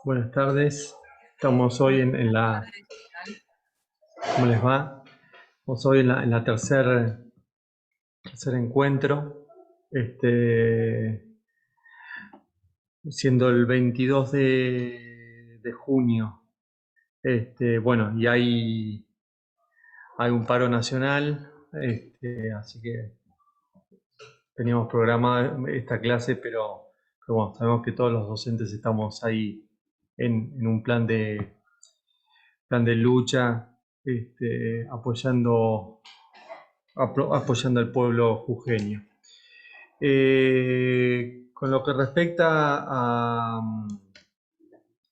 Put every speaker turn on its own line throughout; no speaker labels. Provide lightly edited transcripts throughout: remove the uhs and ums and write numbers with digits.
Buenas tardes. Estamos hoy en la, ¿cómo les va? Estamos hoy en la tercer encuentro, este, siendo el 22 de junio. Bueno, y hay un paro nacional, así que teníamos programada esta clase, pero bueno, sabemos que todos los docentes estamos ahí en un plan de lucha, apoyando al pueblo jujeño. Con lo que respecta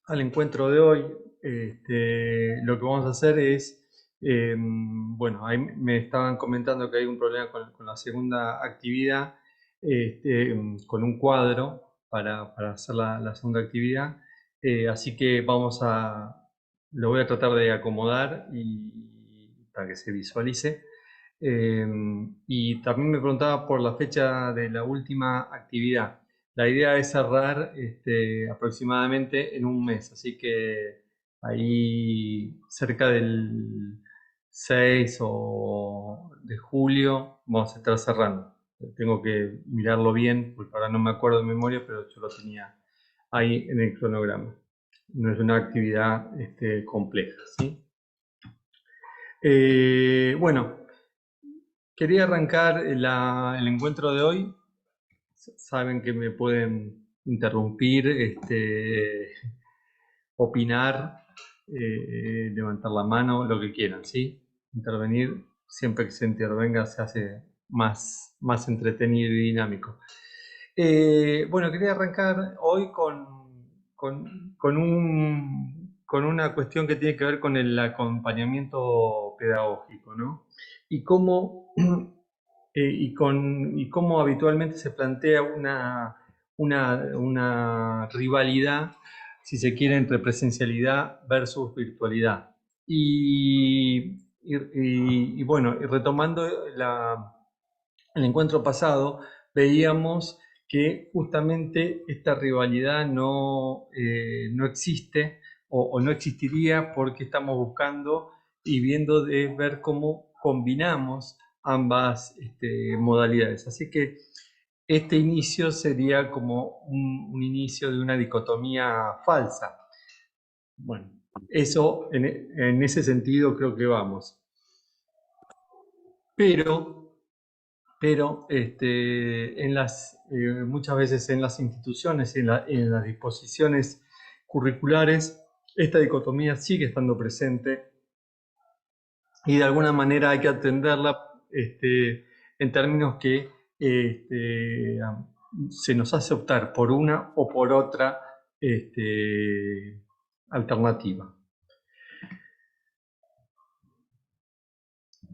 al encuentro de hoy, lo que vamos a hacer es, bueno, ahí me estaban comentando que hay un problema con la segunda actividad, con un cuadro para hacer la segunda actividad. Así que lo voy a tratar de acomodar para que se visualice. Eh, y también me preguntaba por la fecha de la última actividad. La idea es cerrar aproximadamente en un mes, así que ahí cerca del 6 de julio vamos a estar cerrando. Tengo que mirarlo bien, porque ahora no me acuerdo de memoria, pero yo lo tenía ahí en el cronograma. No es una actividad compleja, ¿sí? Bueno, quería arrancar el encuentro de hoy. Saben que me pueden interrumpir, opinar, levantar la mano, lo que quieran, ¿sí? Intervenir, siempre que se intervenga se hace más entretenido y dinámico. Bueno, quería arrancar hoy con una cuestión que tiene que ver con el acompañamiento pedagógico, ¿no? Y cómo, y cómo habitualmente se plantea una rivalidad, si se quiere, entre presencialidad versus virtualidad. Y bueno, y retomando el encuentro pasado, veíamos que justamente esta rivalidad no existe o no existiría porque estamos buscando y viendo de ver cómo combinamos ambas modalidades. Así que este inicio sería como un inicio de una dicotomía falsa. Bueno, eso en ese sentido creo que vamos. Pero muchas veces en las instituciones, en las disposiciones curriculares, esta dicotomía sigue estando presente y de alguna manera hay que atenderla en términos que este, se nos hace optar por una o por otra alternativa.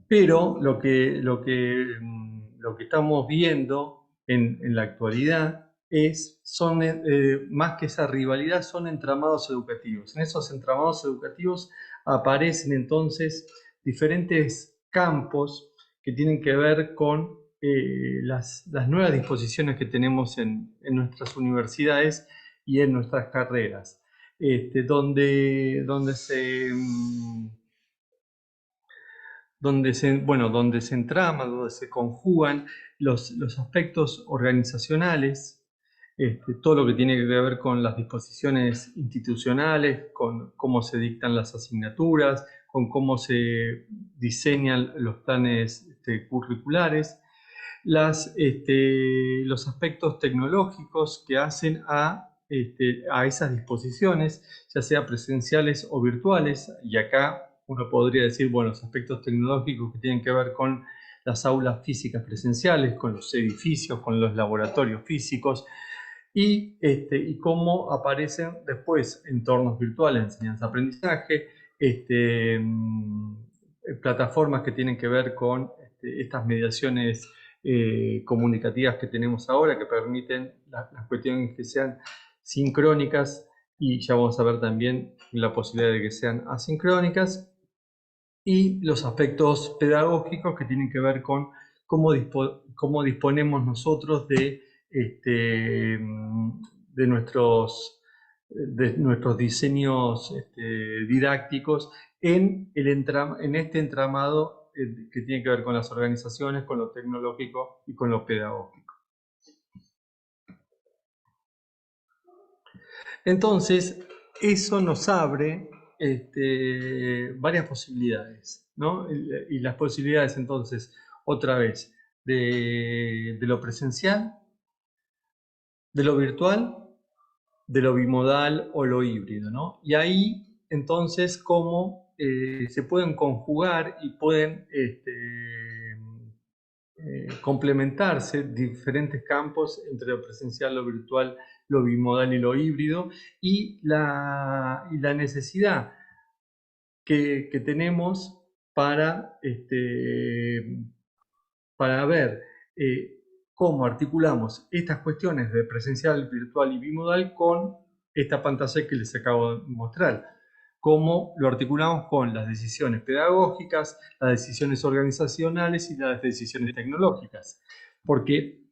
Pero lo que estamos viendo en la actualidad son más que esa rivalidad, son entramados educativos. En esos entramados educativos aparecen entonces diferentes campos que tienen que ver con las nuevas disposiciones que tenemos en nuestras universidades y en nuestras carreras, donde se entraman, donde se conjugan los aspectos organizacionales, todo lo que tiene que ver con las disposiciones institucionales, con cómo se dictan las asignaturas, con cómo se diseñan los planes curriculares, los aspectos tecnológicos que hacen a esas disposiciones, ya sea presenciales o virtuales, y acá uno podría decir, bueno, los aspectos tecnológicos que tienen que ver con las aulas físicas presenciales, con los edificios, con los laboratorios físicos, y cómo aparecen después entornos virtuales de enseñanza-aprendizaje, plataformas que tienen que ver con estas mediaciones comunicativas que tenemos ahora, que permiten las cuestiones que sean sincrónicas, y ya vamos a ver también la posibilidad de que sean asincrónicas, y los aspectos pedagógicos que tienen que ver con cómo disponemos nosotros de nuestros de nuestros diseños didácticos en este entramado que tiene que ver con las organizaciones, con lo tecnológico y con lo pedagógico. Entonces, eso nos abre varias posibilidades, ¿no? Y las posibilidades, entonces, otra vez, de lo presencial, de lo virtual, de lo bimodal o lo híbrido, ¿no? Y ahí, entonces, cómo se pueden conjugar y pueden complementarse diferentes campos entre lo presencial, lo virtual, lo bimodal y lo híbrido, y la necesidad que tenemos para ver cómo articulamos estas cuestiones de presencial, virtual y bimodal con esta pantalla que les acabo de mostrar. Cómo lo articulamos con las decisiones pedagógicas, las decisiones organizacionales y las decisiones tecnológicas. Porque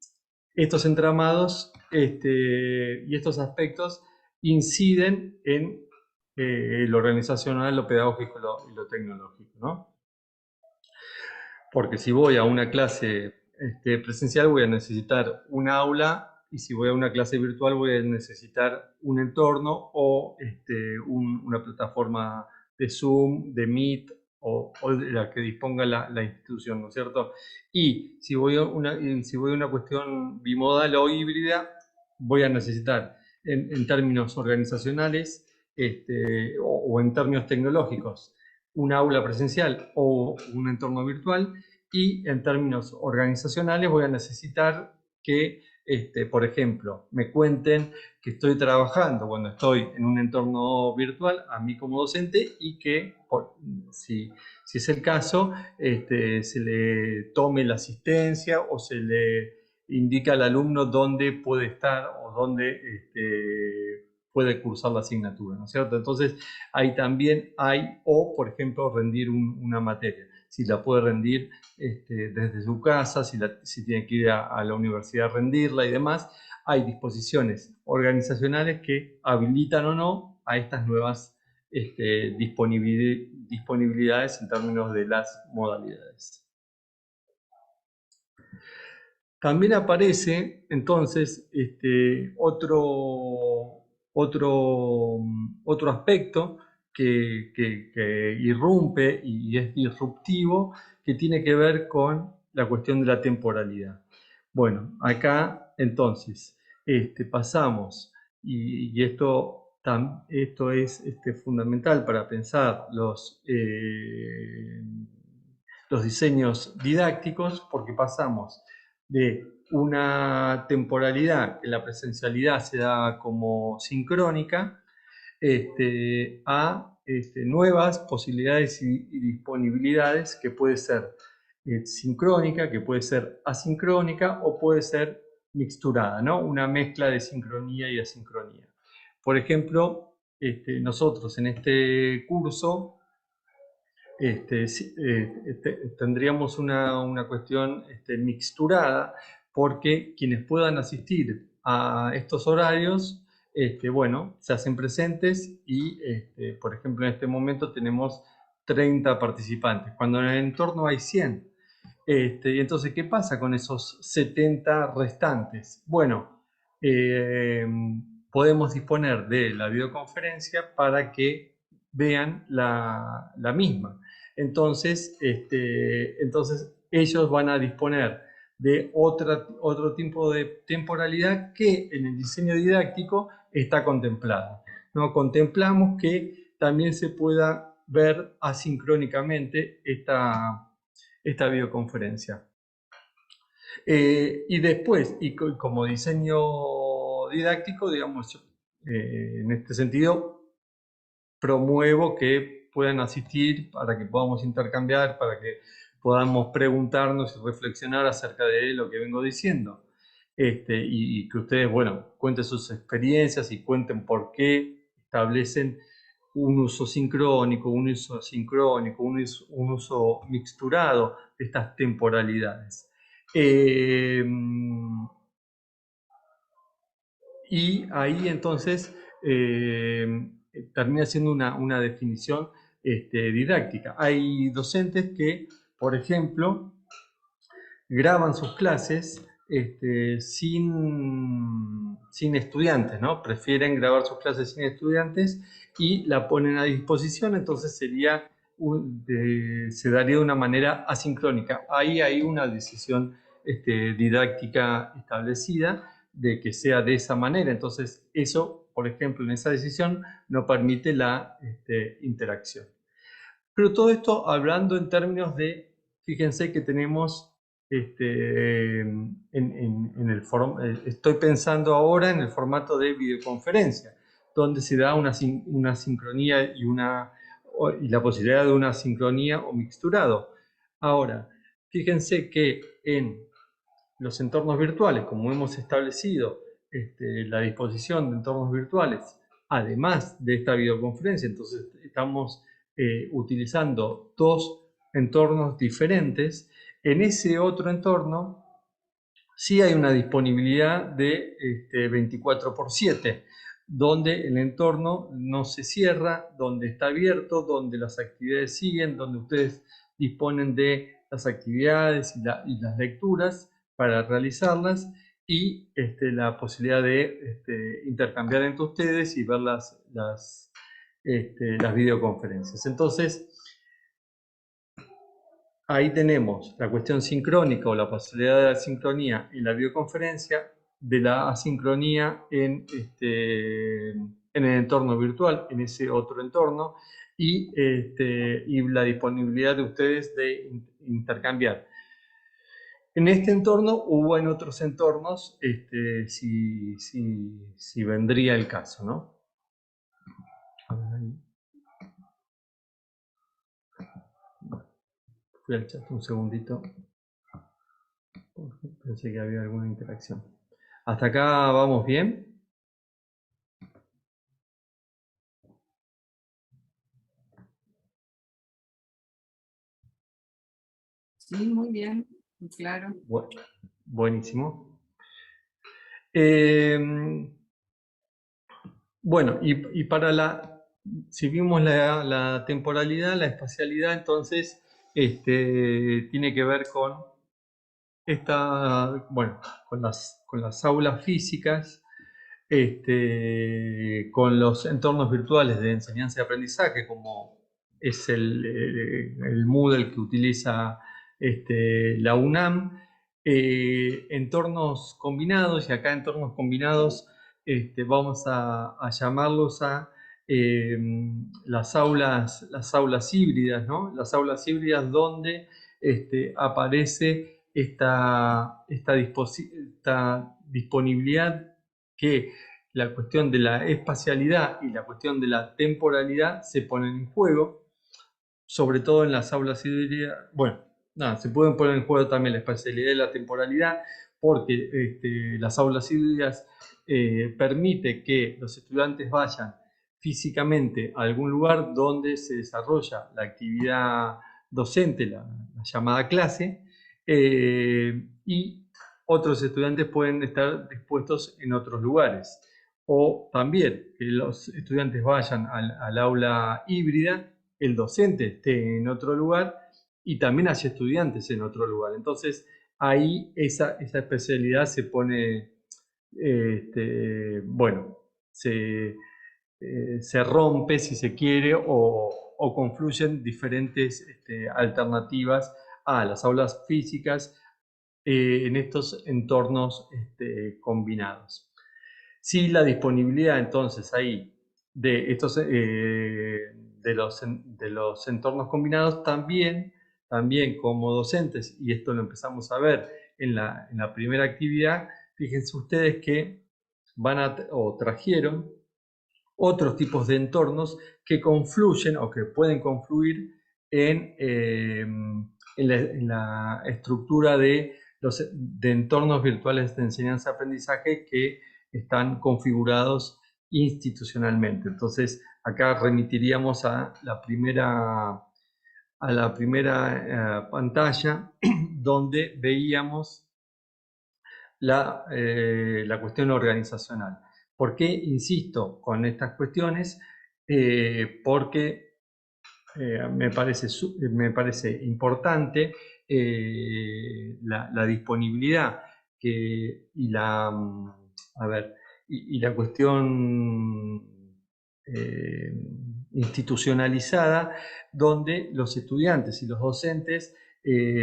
estos entramados y estos aspectos inciden en lo organizacional, lo pedagógico y lo tecnológico, ¿no? Porque si voy a una clase presencial voy a necesitar un aula y si voy a una clase virtual voy a necesitar un entorno o una plataforma de Zoom, de Meet o de la que disponga la institución, ¿no es cierto? Y si voy a una cuestión bimodal o híbrida, voy a necesitar en términos organizacionales o en términos tecnológicos un aula presencial o un entorno virtual, y en términos organizacionales voy a necesitar que, por ejemplo, me cuenten que estoy trabajando cuando estoy en un entorno virtual a mí como docente y que, si es el caso, se le tome la asistencia o se le indica al alumno dónde puede estar o dónde puede cursar la asignatura, ¿no es cierto? Entonces, ahí también hay, o por ejemplo, rendir una materia. Si la puede rendir desde su casa, si tiene que ir a la universidad a rendirla y demás, hay disposiciones organizacionales que habilitan o no a estas nuevas disponibilidades en términos de las modalidades. También aparece entonces otro aspecto que irrumpe y es disruptivo, que tiene que ver con la cuestión de la temporalidad. Bueno, acá entonces pasamos, y esto es fundamental para pensar los diseños didácticos, porque pasamos de una temporalidad que la presencialidad se da como sincrónica a nuevas posibilidades y disponibilidades que puede ser sincrónica, que puede ser asincrónica o puede ser mixturada, ¿no? Una mezcla de sincronía y asincronía. Por ejemplo, nosotros en este curso tendríamos una cuestión mixturada, porque quienes puedan asistir a estos horarios, bueno, se hacen presentes y, por ejemplo, en este momento tenemos 30 participantes, cuando en el entorno hay 100. Y entonces, ¿qué pasa con esos 70 restantes? Bueno, podemos disponer de la videoconferencia para que vean la misma. Entonces, ellos van a disponer de otro tipo de temporalidad que en el diseño didáctico está contemplado, ¿no? Contemplamos que también se pueda ver asincrónicamente esta videoconferencia. Y después, como diseño didáctico, digamos, en este sentido, promuevo que puedan asistir para que podamos intercambiar, para que podamos preguntarnos y reflexionar acerca de lo que vengo diciendo. Y que ustedes, bueno, cuenten sus experiencias y cuenten por qué establecen un uso sincrónico, un uso asincrónico, un uso mixturado de estas temporalidades. Y ahí entonces termina siendo una definición didáctica. Hay docentes que, por ejemplo, graban sus clases sin estudiantes, ¿no? Prefieren grabar sus clases sin estudiantes y la ponen a disposición, entonces se daría de una manera asincrónica. Ahí hay una decisión didáctica establecida de que sea de esa manera, entonces eso, por ejemplo, en esa decisión no permite la interacción. Pero todo esto hablando en términos de, fíjense que tenemos, estoy pensando ahora en el formato de videoconferencia, donde se da una sincronía y la posibilidad de una sincronía o mixturado. Ahora, fíjense que en los entornos virtuales, como hemos establecido la disposición de entornos virtuales, además de esta videoconferencia, entonces estamos utilizando dos entornos diferentes. En ese otro entorno sí hay una disponibilidad de 24/7, donde el entorno no se cierra, donde está abierto, donde las actividades siguen, donde ustedes disponen de las actividades y las lecturas para realizarlas y la posibilidad de intercambiar entre ustedes y ver las videoconferencias. Entonces, ahí tenemos la cuestión sincrónica o la posibilidad de la sincronía en la videoconferencia, de la asincronía en el entorno virtual, en ese otro entorno, y la disponibilidad de ustedes de intercambiar. En este entorno o en otros entornos, si vendría el caso, ¿no? Fui al chat un segundito. Pensé que había alguna interacción. ¿Hasta acá vamos bien?
Sí, muy bien, claro.
Buenísimo. Bueno, y si vimos la temporalidad, la espacialidad, entonces tiene que ver con con las aulas físicas, con los entornos virtuales de enseñanza y aprendizaje, como es el Moodle que utiliza la UNAM, entornos combinados, y acá entornos combinados vamos a llamarlos a eh, las aulas híbridas, ¿no? Las aulas híbridas donde aparece esta disponibilidad que la cuestión de la espacialidad y la cuestión de la temporalidad se ponen en juego, sobre todo en las aulas híbridas. Bueno, nada, se pueden poner en juego también la espacialidad y la temporalidad, porque las aulas híbridas permite que los estudiantes vayan físicamente a algún lugar donde se desarrolla la actividad docente, la llamada clase, y otros estudiantes pueden estar dispuestos en otros lugares. O también que los estudiantes vayan al aula híbrida, el docente esté en otro lugar y también haya estudiantes en otro lugar. Entonces, ahí esa especialidad se pone, bueno, se rompe, si se quiere, o confluyen diferentes alternativas a las aulas físicas en estos entornos combinados. Sí, la disponibilidad entonces ahí de estos de los entornos combinados también como docentes, y esto lo empezamos a ver en la primera actividad. Fíjense ustedes que trajeron otros tipos de entornos que confluyen o que pueden confluir en la estructura de entornos virtuales de enseñanza-aprendizaje que están configurados institucionalmente. Entonces, acá remitiríamos a la primera pantalla donde veíamos la cuestión organizacional. ¿Por qué insisto con estas cuestiones? Porque me parece importante la disponibilidad y a ver, y la cuestión eh, institucionalizada, donde los estudiantes y los docentes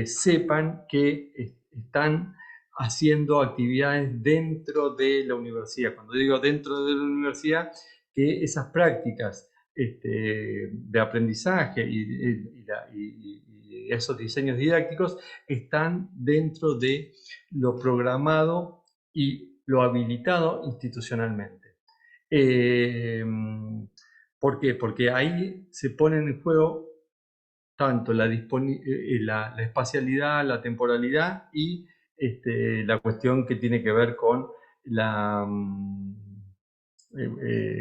sepan que están haciendo actividades dentro de la universidad. Cuando digo dentro de la universidad, que esas prácticas de aprendizaje y esos diseños didácticos están dentro de lo programado y lo habilitado institucionalmente. ¿Por qué? Porque ahí se ponen en juego tanto la espacialidad, la temporalidad y la cuestión que tiene que ver con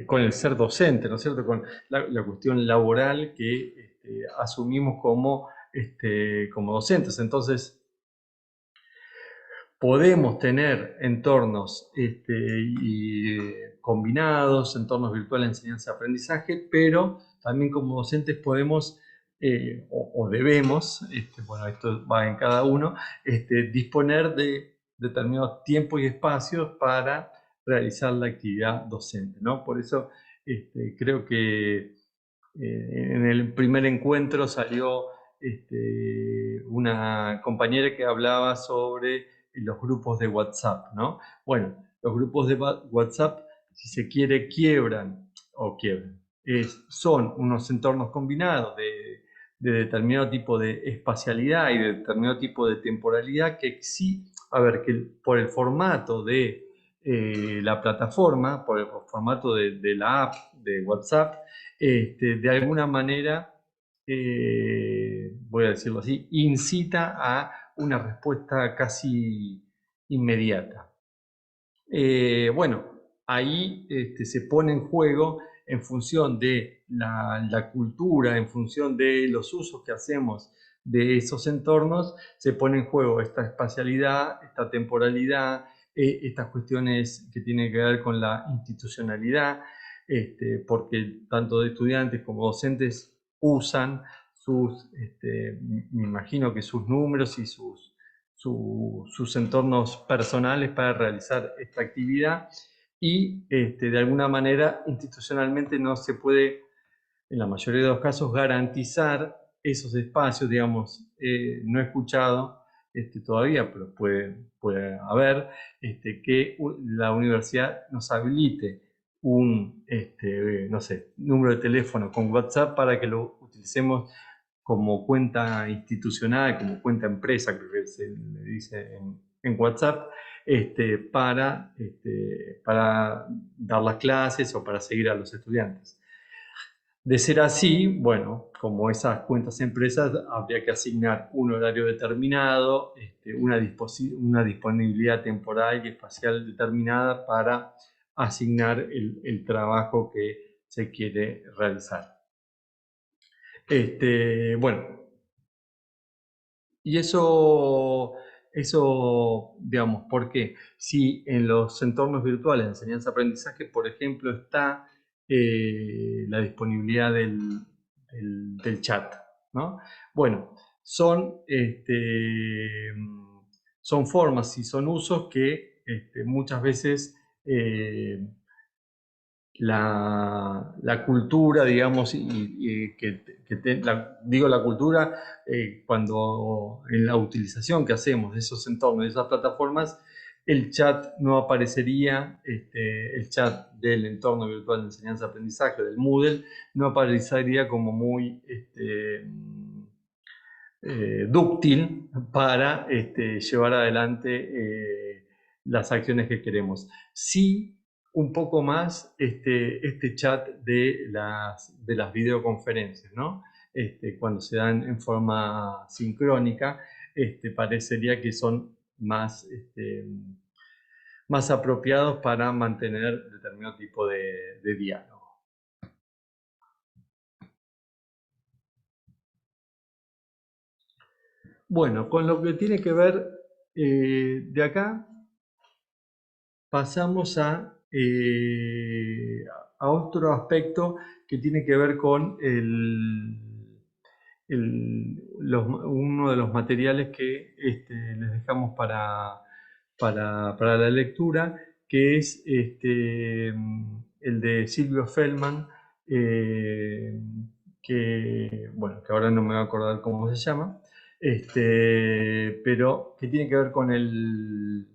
con el ser docente, ¿no es cierto? Con la cuestión laboral que asumimos como docentes. Entonces, podemos tener entornos combinados, entornos virtuales de enseñanza-aprendizaje, pero también como docentes podemos o debemos, bueno, esto va en cada uno, disponer de determinados tiempos y espacios para realizar la actividad docente, ¿no? Por eso creo que en el primer encuentro salió una compañera que hablaba sobre los grupos de WhatsApp, ¿no? Bueno, los grupos de WhatsApp, si se quiere, quiebran. Son unos entornos combinados de determinado tipo de espacialidad y de determinado tipo de temporalidad que sí, a ver, que por el formato de la plataforma, por el formato de la app de WhatsApp, de alguna manera, voy a decirlo así, incita a una respuesta casi inmediata. Bueno, ahí se pone en juego en función de la cultura, en función de los usos que hacemos de esos entornos, se pone en juego esta espacialidad, esta temporalidad, estas cuestiones que tienen que ver con la institucionalidad, porque tanto de estudiantes como docentes usan me imagino que sus números y sus entornos personales para realizar esta actividad y de alguna manera institucionalmente no se puede, en la mayoría de los casos, garantizar esos espacios, digamos, no he escuchado todavía, pero puede haber, que la universidad nos habilite no sé, número de teléfono con WhatsApp para que lo utilicemos como cuenta institucional, como cuenta empresa, creo que se le dice en WhatsApp, para dar las clases o para seguir a los estudiantes. De ser así, bueno, como esas cuentas empresas, habría que asignar un horario determinado, una disponibilidad temporal y espacial determinada para asignar el trabajo que se quiere realizar. Bueno, y digamos, ¿por qué? Si en los entornos virtuales de enseñanza-aprendizaje, por ejemplo, está la disponibilidad del chat, ¿no? Bueno, son formas y son usos que muchas veces la cultura, digamos, digo la cultura cuando en la utilización que hacemos de esos entornos, de esas plataformas, el chat no aparecería, el chat del entorno virtual de enseñanza-aprendizaje, del Moodle, no aparecería como muy dúctil para llevar adelante las acciones que queremos. Sí, un poco más este chat de las videoconferencias, ¿no? Cuando se dan en forma sincrónica, parecería que son más apropiados para mantener determinado tipo de diálogo. Bueno, con lo que tiene que ver de acá, pasamos a a otro aspecto que tiene que ver con uno de los materiales que les dejamos para la lectura, que es el de Silvio Feldman, que ahora no me voy a acordar cómo se llama, pero que tiene que ver con el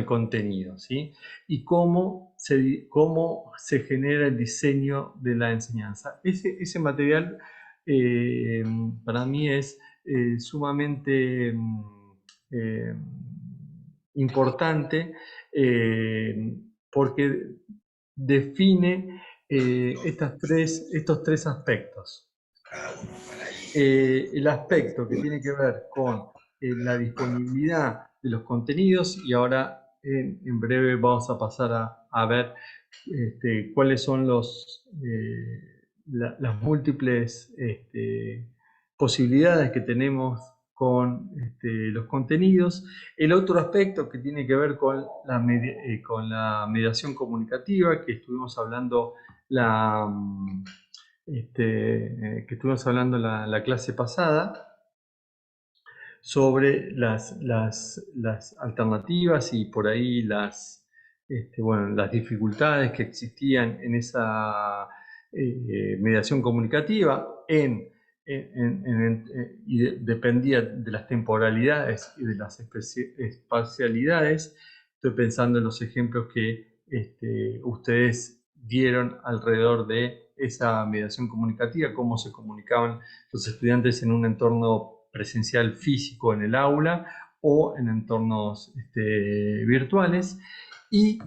contenido, ¿sí? Y cómo se genera el diseño de la enseñanza. Ese material eh, para mí es sumamente eh, importante porque define estos tres aspectos. El aspecto que tiene que ver con la disponibilidad de los contenidos, y ahora en breve vamos a pasar a ver cuáles son las múltiples posibilidades que tenemos con los contenidos. El otro aspecto que tiene que ver con con la mediación comunicativa, que estuvimos hablando la, que estuvimos hablando la clase pasada, sobre las alternativas y por ahí las dificultades que existían en esa mediación comunicativa y dependía de las temporalidades y de las espacialidades. Estoy pensando en los ejemplos que ustedes dieron alrededor de esa mediación comunicativa, cómo se comunicaban los estudiantes en un entorno presencial físico en el aula o en entornos virtuales. Y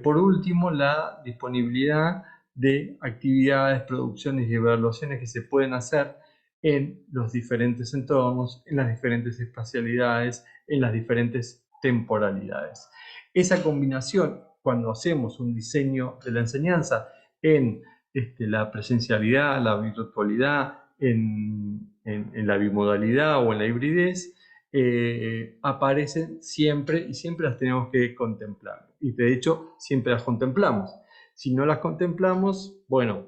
por último, la disponibilidad de actividades, producciones y evaluaciones que se pueden hacer en los diferentes entornos, en las diferentes espacialidades, en las diferentes temporalidades. Esa combinación, cuando hacemos un diseño de la enseñanza en la presencialidad, la virtualidad, en la bimodalidad o en la hibridez, aparecen siempre y siempre las tenemos que contemplar. Y de hecho, siempre las contemplamos. Si no las contemplamos, bueno,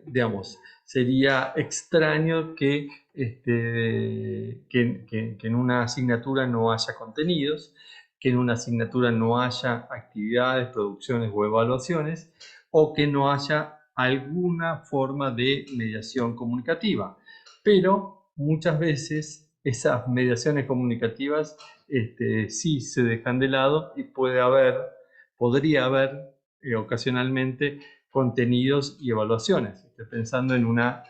digamos, sería extraño que en una asignatura no haya contenidos, que en una asignatura no haya actividades, producciones o evaluaciones, o que no haya alguna forma de mediación comunicativa. Pero muchas veces esas mediaciones comunicativas sí se dejan de lado y podría haber ocasionalmente contenidos y evaluaciones. Estoy pensando en una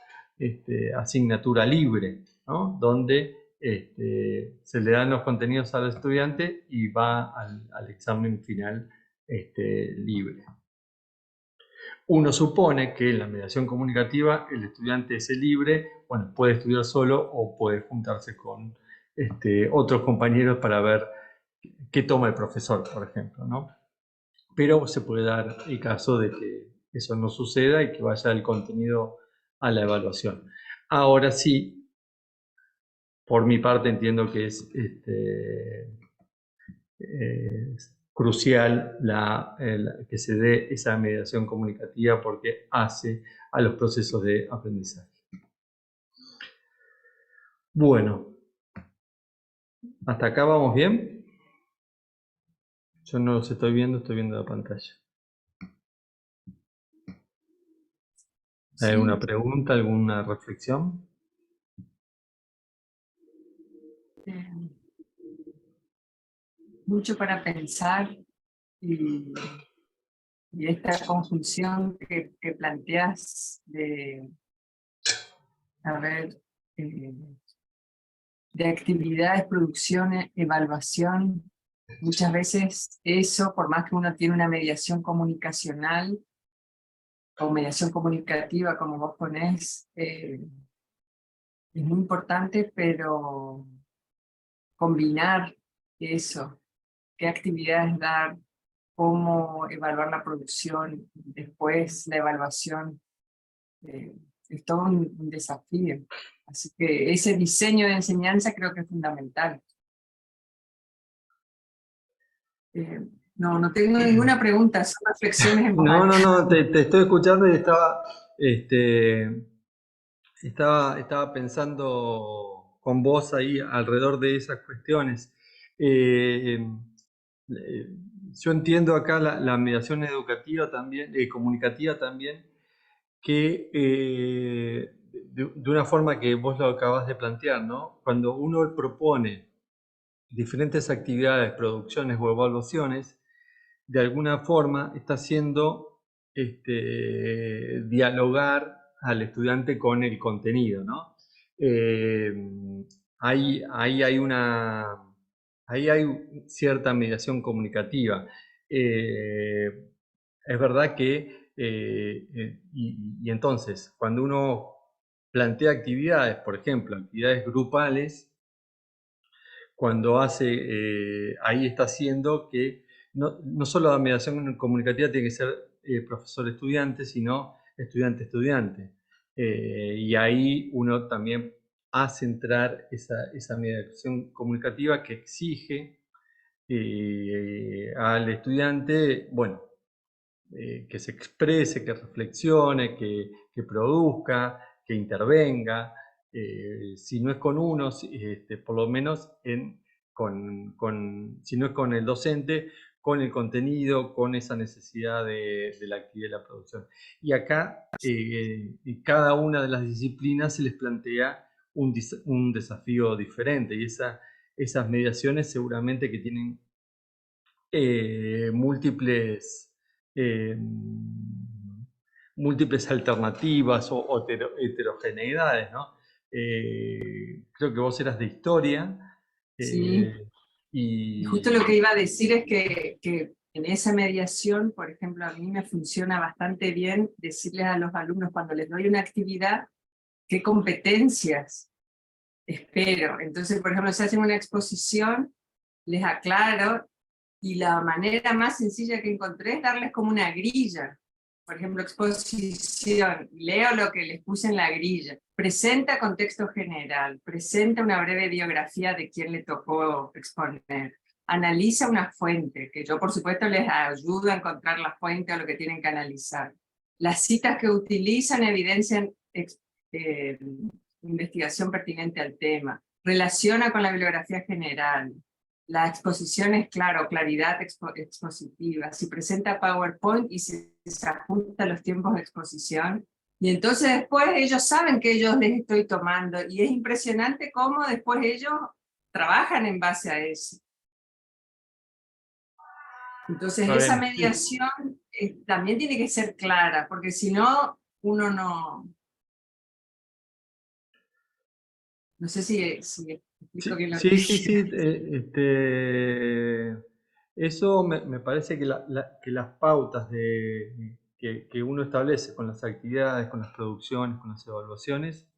asignatura libre, ¿no? Donde se le dan los contenidos al estudiante y va al examen final libre. Uno supone que en la mediación comunicativa el estudiante es libre, bueno, puede estudiar solo o puede juntarse con otros compañeros para ver qué toma el profesor, por ejemplo, ¿no? Pero se puede dar el caso de que eso no suceda y que vaya el contenido a la evaluación. Ahora sí, por mi parte entiendo que es crucial que se dé esa mediación comunicativa porque hace a los procesos de aprendizaje. Bueno, ¿hasta acá vamos bien? Yo no los estoy viendo la pantalla. ¿Hay alguna pregunta, alguna reflexión?
Mucho para pensar y, y esta conjunción que planteas de, a ver, de actividades, producciones, evaluación. Muchas veces eso, por más que uno tiene una mediación comunicacional o mediación comunicativa, como vos ponés, es muy importante, pero combinar eso, qué actividades dar, cómo evaluar la producción, después la evaluación, es todo un desafío. Así que ese diseño de enseñanza creo que es fundamental. No tengo ninguna pregunta, son reflexiones en voz
No, no,
alta.
no, te estoy escuchando y este, estaba pensando con vos ahí alrededor de esas cuestiones. Eh, eh, yo entiendo acá la mediación educativa también, comunicativa también, que de una forma que vos lo acabas de plantear, ¿no? Cuando uno propone diferentes actividades, producciones o evaluaciones, de alguna forma está haciendo dialogar al estudiante con el contenido, ¿no? Eh, ahí hay ahí hay cierta mediación comunicativa. Eh, es verdad que, y entonces, cuando uno plantea actividades, por ejemplo, actividades grupales, cuando hace, ahí está haciendo que no solo la mediación comunicativa tiene que ser profesor-estudiante, sino estudiante-estudiante. Y ahí uno también hace entrar esa mediación comunicativa que exige al estudiante, bueno, que se exprese, que reflexione, que produzca, que intervenga, si no es con uno, por lo menos si no es con el docente, con el contenido, con esa necesidad de la actividad de la producción. Y acá, cada una de las disciplinas se les plantea un desafío diferente y esas mediaciones seguramente que tienen múltiples, eh, múltiples alternativas o heterogeneidades, ¿no? Creo que vos eras de historia
Sí,
eh,
y justo lo
y...
que iba a decir es que en esa mediación, por ejemplo, a mí me funciona bastante bien decirles a los alumnos cuando les doy una actividad, qué competencias espero. Entonces, por ejemplo, si hacen una exposición, les aclaro, y la manera más sencilla que encontré es darles como una grilla. Por ejemplo, exposición, leo lo que les puse en la grilla. Presenta contexto general, presenta una breve biografía de quién le tocó exponer. Analiza una fuente, que yo por supuesto les ayudo a encontrar la fuente o lo que tienen que analizar. Las citas que utilizan evidencian eh, investigación pertinente al tema. Relaciona con la bibliografía general. La exposición es, claro, claridad expositiva. Si presenta PowerPoint y se ajusta a los tiempos de exposición. Y entonces después ellos saben que yo les estoy tomando. Y es impresionante cómo después ellos trabajan en base a eso. Entonces
Está
esa
bien, sí.
mediación también tiene que ser clara, porque si no, uno no... No sé si explico
Sí,
bien lo que
sí, sí,
quiero
sí,
decir.
eso me parece que, que las pautas que uno establece con las actividades, con las producciones, con las evaluaciones,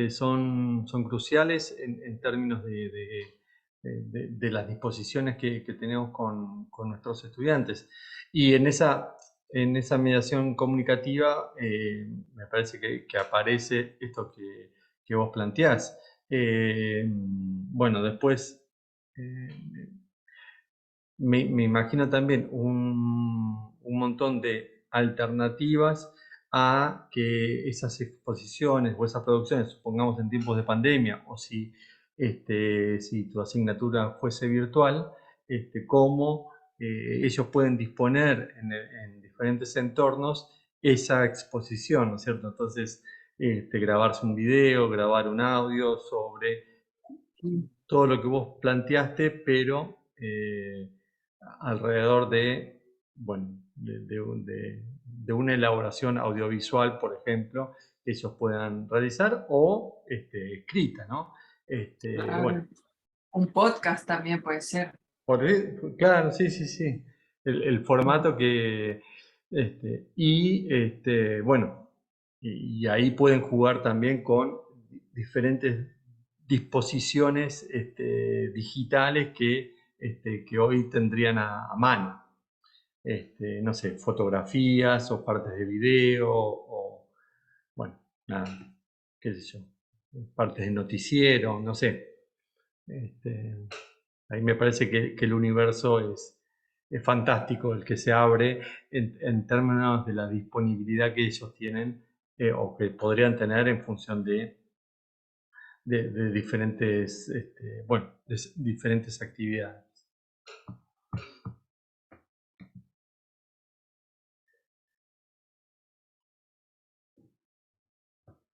son cruciales en términos de las disposiciones que tenemos con nuestros estudiantes. Y en esa mediación comunicativa me parece que aparece esto que vos planteás. Bueno, después eh, me imagino también un montón de alternativas a que esas exposiciones o esas producciones, supongamos en tiempos de pandemia, o si tu asignatura fuese virtual, cómo ellos pueden disponer en diferentes entornos esa exposición, ¿no es cierto? Entonces, grabarse un video, grabar un audio sobre todo lo que vos planteaste, pero alrededor de, bueno, de una elaboración audiovisual, por ejemplo, que ellos puedan realizar o escrita, ¿no? Bueno,
Claro. Un podcast también puede ser.
claro, sí, sí, sí. El formato bueno, y ahí pueden jugar también con diferentes disposiciones digitales que hoy tendrían a mano. No sé, fotografías o partes de video o, bueno, nada, qué sé yo, partes de noticiero, no sé. Este, ahí me parece que el universo es fantástico el que se abre en términos de la disponibilidad que ellos tienen o que podrían tener en función de diferentes, bueno, de diferentes actividades.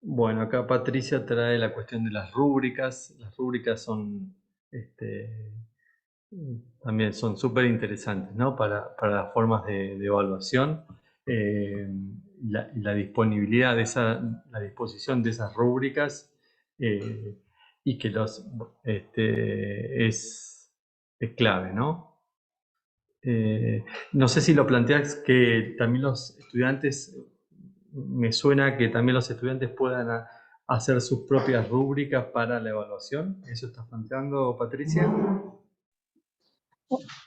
Bueno, acá Patricia trae la cuestión de las rúbricas. Las rúbricas son, este, también son súper interesantes, ¿no? Para las formas de evaluación. La disponibilidad de la disposición de esas rúbricas eh, y que es clave, ¿no? No sé si lo planteas que también los estudiantes, me suena que también los estudiantes puedan hacer sus propias rúbricas para la evaluación. ¿Eso estás planteando, Patricia?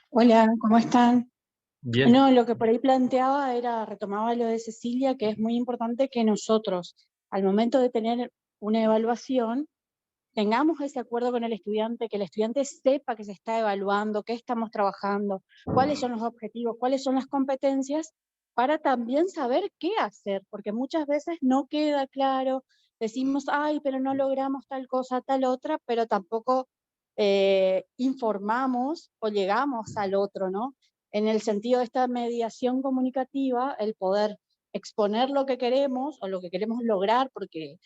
Hola, ¿cómo están?
Bien.
No, lo que por ahí planteaba era, retomaba lo de Cecilia, que es muy importante que nosotros, al momento de tener una evaluación, tengamos ese acuerdo con el estudiante, que el estudiante sepa que se está evaluando, qué estamos trabajando, cuáles son los objetivos, cuáles son las competencias, para también saber qué hacer, porque muchas veces no queda claro, decimos, ay, pero no logramos tal cosa, tal otra, pero tampoco informamos o llegamos al otro, ¿no? En el sentido de esta mediación comunicativa, el poder exponer lo que queremos o lo que queremos lograr, porque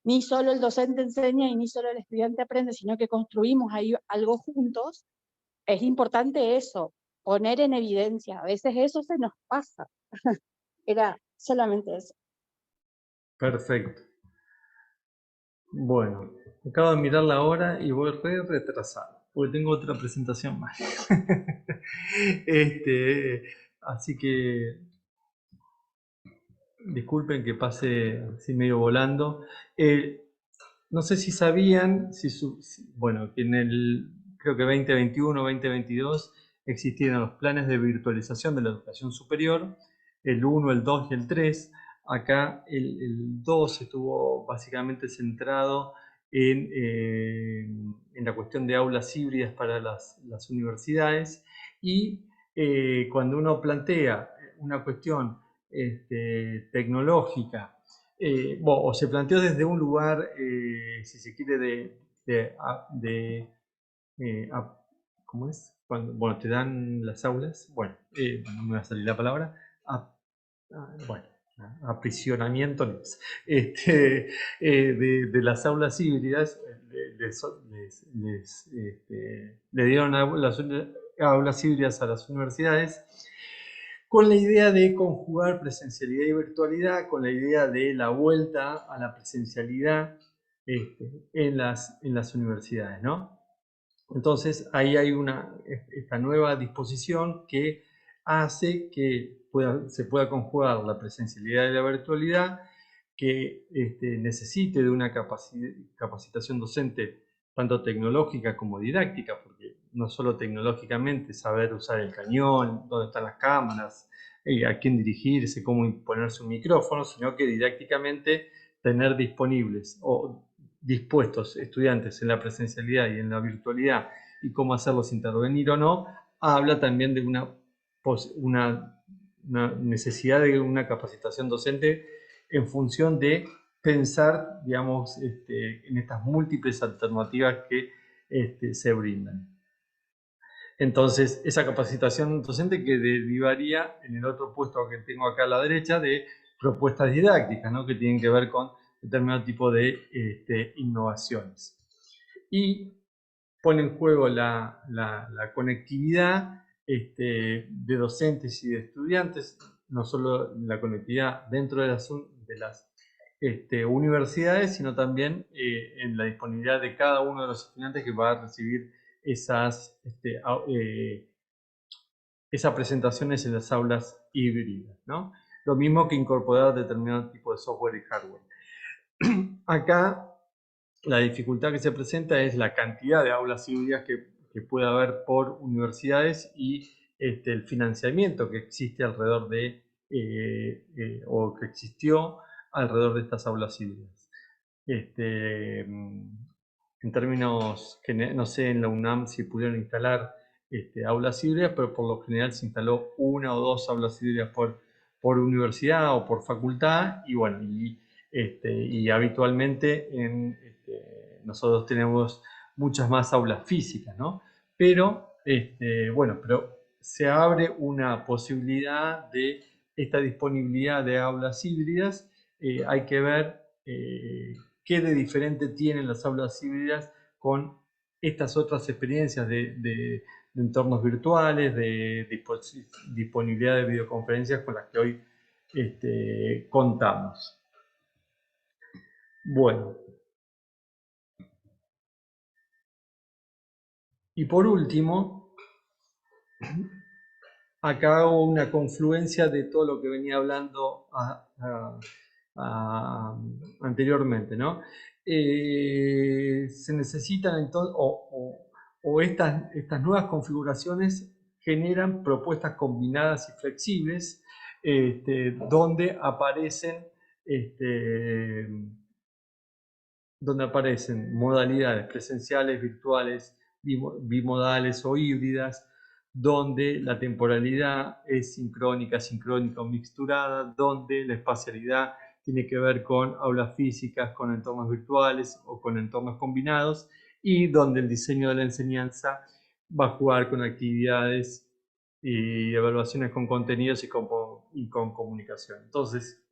ni solo el docente enseña y ni solo el estudiante aprende, sino que construimos ahí algo juntos, es importante eso, poner en evidencia. A veces eso se nos pasa. Era solamente eso.
Perfecto. Bueno, acabo de mirar la hora y voy retrasado, porque tengo otra presentación más. Así que disculpen que pase así medio volando. No sé si sabían, bueno, que creo que 2021, 2022 existían los planes de virtualización de la educación superior, el 1, el 2 y el 3. Acá el 2 estuvo básicamente centrado en la cuestión de aulas híbridas para las universidades y cuando uno plantea una cuestión tecnológica o se planteó desde un lugar, si se quiere, ¿cómo es? Bueno, te dan las aulas, bueno, no me va a salir la palabra, bueno, aprisionamiento no es. De las aulas híbridas, le dieron las aulas híbridas a las universidades con la idea de conjugar presencialidad y virtualidad, con la idea de la vuelta a la presencialidad en las universidades, ¿no? Entonces, ahí hay esta nueva disposición que hace que se pueda conjugar la presencialidad y la virtualidad, que necesite de una capacitación docente tanto tecnológica como didáctica, porque no solo tecnológicamente saber usar el cañón, dónde están las cámaras, a quién dirigirse, cómo ponerse un micrófono, sino que didácticamente tener disponibles o dispuestos estudiantes en la presencialidad y en la virtualidad y cómo hacerlos intervenir o no, habla también de una necesidad de una capacitación docente en función de pensar, digamos, en estas múltiples alternativas que se brindan. Entonces, esa capacitación docente que derivaría en el otro puesto que tengo acá a la derecha de propuestas didácticas, ¿no? Que tienen que ver con determinado tipo de innovaciones. Y pone en juego la conectividad de docentes y de estudiantes, no solo la conectividad dentro de las universidades, sino también en la disponibilidad de cada uno de los estudiantes que va a recibir esas presentaciones en las aulas híbridas, ¿no? Lo mismo que incorporar determinado tipo de software y hardware. Acá la dificultad que se presenta es la cantidad de aulas híbridas que puede haber por universidades y el financiamiento que existe alrededor o que existió alrededor de estas aulas híbridas. en términos, no sé en la UNAM si pudieron instalar aulas híbridas, pero por lo general se instaló 1 o 2 aulas híbridas por universidad o por facultad, y bueno, y habitualmente nosotros tenemos muchas más aulas físicas, ¿no? Pero, bueno, pero se abre una posibilidad de esta disponibilidad de aulas híbridas. Hay que ver qué de diferente tienen las aulas híbridas con estas otras experiencias de entornos virtuales, de disponibilidad de videoconferencias con las que hoy contamos. Bueno. Y por último, acá hago una confluencia de todo lo que venía hablando anteriormente, ¿no? Se necesitan entonces, o estas nuevas configuraciones generan propuestas combinadas y flexibles, donde aparecen modalidades presenciales, virtuales, bimodales o híbridas, donde la temporalidad es sincrónica, sincrónica o mixturada, donde la espacialidad tiene que ver con aulas físicas, con entornos virtuales o con entornos combinados, y donde el diseño de la enseñanza va a jugar con actividades y evaluaciones con contenidos y con comunicación. Entonces,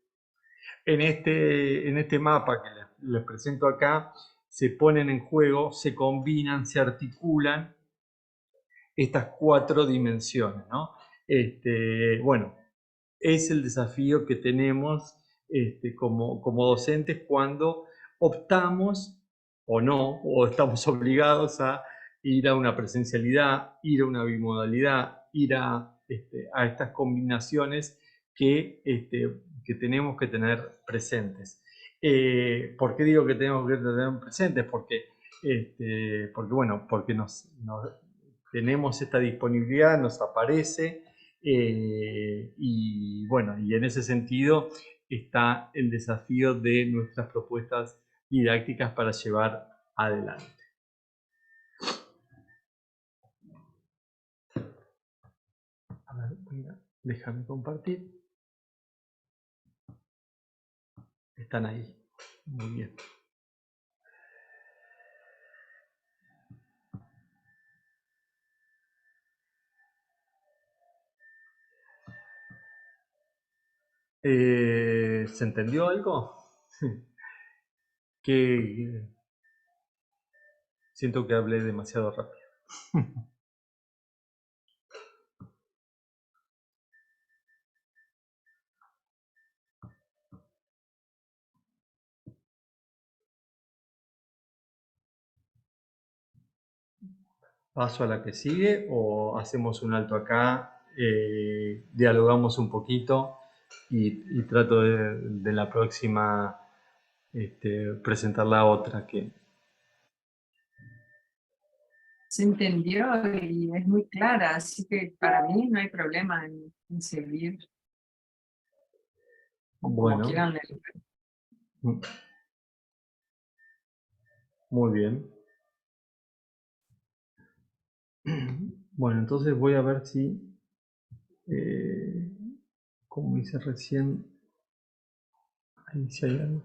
en este mapa que les presento acá, se ponen en juego, se combinan, se articulan estas 4 dimensiones, ¿no? Bueno, es el desafío que tenemos como docentes cuando optamos o no, o estamos obligados a ir a una presencialidad, ir a una bimodalidad, ir a estas combinaciones que tenemos que tener presentes. ¿Por qué digo que tenemos que tener presentes? Porque bueno, porque tenemos esta disponibilidad, nos aparece, y bueno, y en ese sentido está el desafío de nuestras propuestas didácticas para llevar adelante. A ver, déjame compartir. Están ahí. Muy bien. ¿Se entendió algo? Que siento que hablé demasiado rápido. ¿Paso a la que sigue o hacemos un alto acá, dialogamos un poquito y trato de la próxima presentar la otra que...
Se entendió y es muy clara, así que para mí no hay problema en seguir como quieran leer.
Muy bien. Bueno, entonces voy a ver si, como hice recién, ahí si hay algo.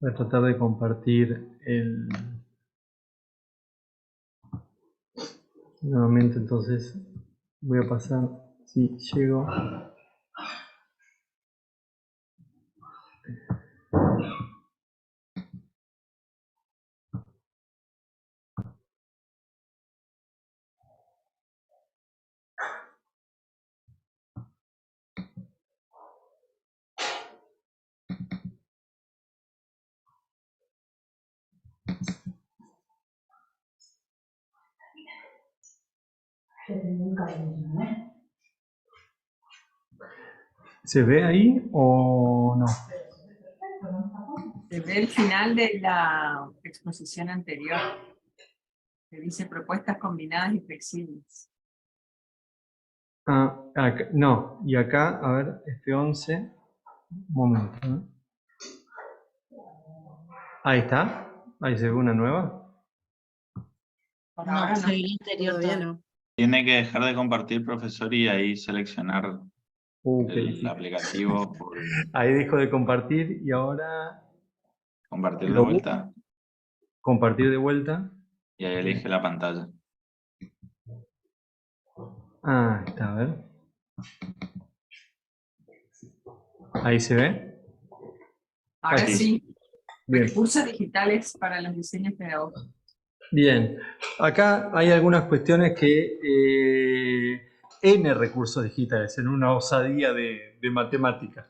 Voy a tratar de compartir nuevamente, entonces voy a pasar, si llego. ¿Se ve ahí o no?
Se ve el final de la exposición anterior, que dice propuestas combinadas y flexibles.
No, y acá, a ver, este 11, un momento, ¿no? Ahí está, ahí se ve una nueva.
Por
No,
ahora no.
seguí anterior
Todavía
todavía.
no.
Tiene que dejar de compartir, profesor, y ahí seleccionar
Qué
el
difícil.
aplicativo por
Ahí dejo de compartir y ahora
compartir de
lo
vuelta
compartir de vuelta.
y ahí elige la pantalla.
Ahí está, a ver. Ahí se ve.
Ahora
Aquí.
sí,
Bien.
recursos digitales para los diseños pedagógicos.
Bien, acá hay algunas cuestiones que N recursos digitales, en una osadía de matemáticas.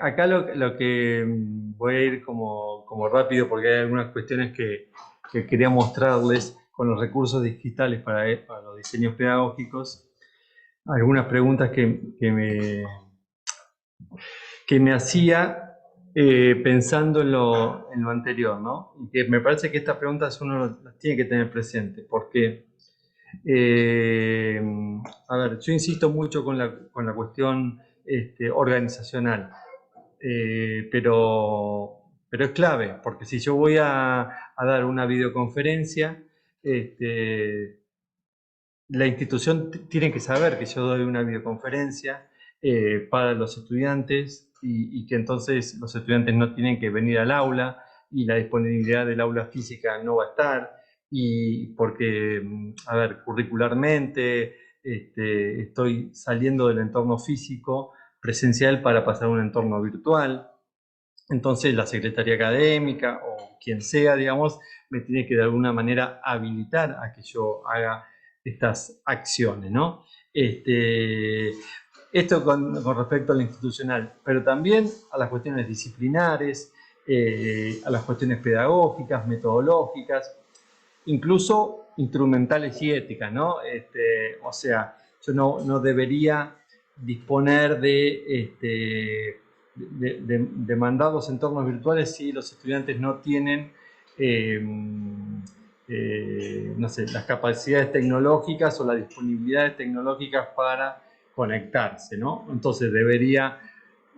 Acá lo que voy a ir como rápido porque hay algunas cuestiones que quería mostrarles con los recursos digitales para los diseños pedagógicos. Algunas preguntas que me hacía pensando en lo anterior, ¿no? Y que me parece que estas preguntas uno las tiene que tener presente, porque, a ver, yo insisto mucho con la cuestión organizacional, pero es clave, porque si yo voy a dar una videoconferencia, la institución tiene que saber que yo doy una videoconferencia para los estudiantes y que entonces los estudiantes no tienen que venir al aula y la disponibilidad del aula física no va a estar y porque, a ver, curricularmente estoy saliendo del entorno físico presencial para pasar a un entorno virtual. Entonces la secretaría académica o quien sea, digamos, me tiene que de alguna manera habilitar a que yo haga estas acciones, ¿no? Esto con respecto a lo institucional, pero también a las cuestiones disciplinares, a las cuestiones pedagógicas, metodológicas, incluso instrumentales y éticas, ¿no? O sea, yo no debería disponer de mandados entornos virtuales si los estudiantes no tienen no sé, las capacidades tecnológicas o las disponibilidades tecnológicas para conectarse, ¿no? Entonces debería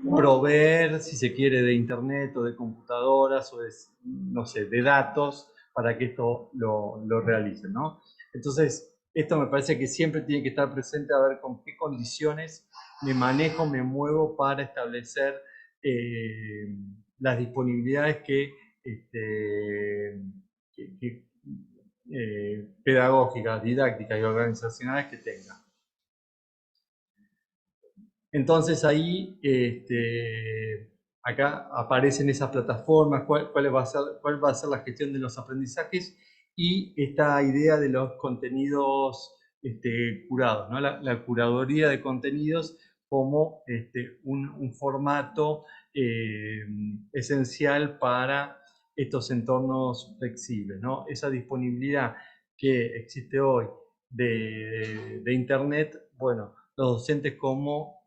proveer, si se quiere, de internet o de computadoras o de, no sé, de datos para que esto lo realicen, ¿no? Entonces, esto me parece que siempre tiene que estar presente a ver con qué condiciones me manejo, me muevo para establecer las disponibilidades pedagógicas, didácticas y organizacionales que tenga. Entonces ahí, acá aparecen esas plataformas, cuál va a ser la gestión de los aprendizajes y esta idea de los contenidos curados, ¿no? La curaduría de contenidos como un formato esencial para estos entornos flexibles, ¿no? Esa disponibilidad que existe hoy de Internet, bueno, los docentes como